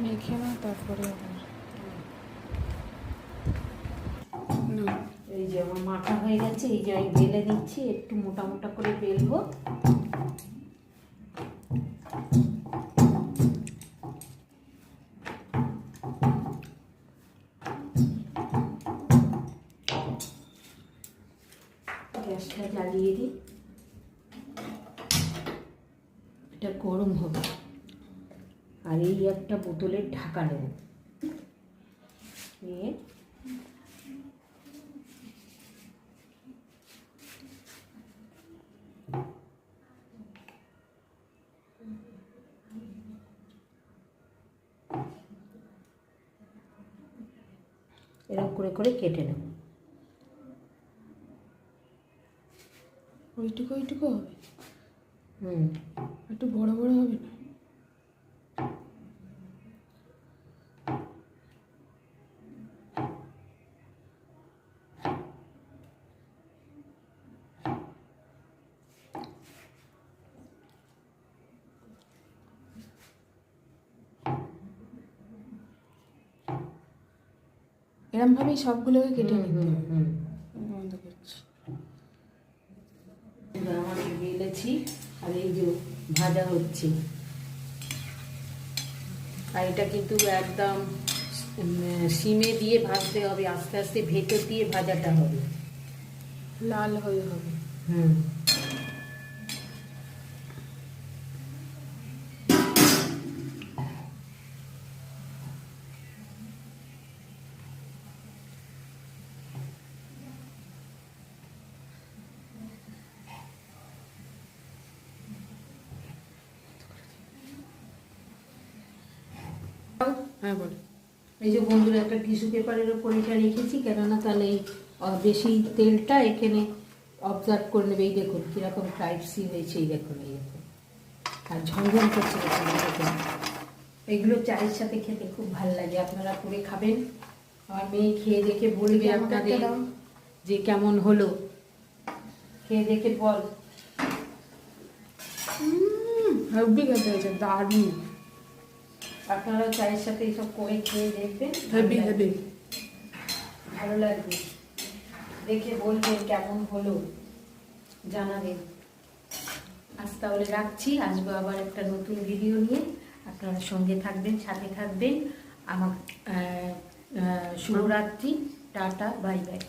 মেখে না তারপরে এই যে আমার মাখা হয়ে গেছে, এই যে আমি বেলে দিচ্ছি, একটু মোটা মোটা করে বেলবো। গ্যাসটা জ্বালিয়ে দিই, এটা গরম হবে। আর এই একটা বোতলের ঢাকা নেব, নিয়ে এরকম করে করে কেটে নেব। ওইটুকু ওইটুকু হবে, একটু বড় বড় হবে না? এরমভাবেই সবগুলোকে কেটে নিতে হবে। বন্ধ করছি। আমাকে বেলেছি আর এই যে ভাজা হচ্ছে। আর এটা কিন্তু একদম সিমে দিয়ে ভাজতে হবে, আস্তে আস্তে ভেতর দিয়ে ভাজাটা হবে, লাল হয়ে হবে। হ্যাঁ বল। এই যে বন্ধুরা, একটা টিস্যু পেপারের ওপর এটা রেখেছি, কেননা তাহলে এই বেশি তেলটা এখানে অবজার্ভ করে নেবে। এই দেখুন কীরকম টাইপসি হয়েছে, এই দেখুন, এই দেখুন, আর ঝনঝন করছে দেখুন। এগুলো চায়ের সাথে খেতে খুব ভালো লাগে, আপনারা করে খাবেন। আমার মেয়ে খেয়ে দেখে বলবে আপনাদের যে কেমন হলো, খেয়ে দেখে বল। হেভি খেতে হয়েছে, দারুণ। আপনারা চায়ের সাথে এইসব করে খেয়ে দেখবেন, হেভি হেভি ভালো লাগবে। দেখে বলবেন কেমন হলো, জানাবেন। আজ তাহলে রাখছি, আসবো আবার একটা নতুন ভিডিও নিয়ে। আপনারা সঙ্গে থাকবেন, সাথে থাকবেন। আমার শুভরাত্রি, টাটা, বাই বাই।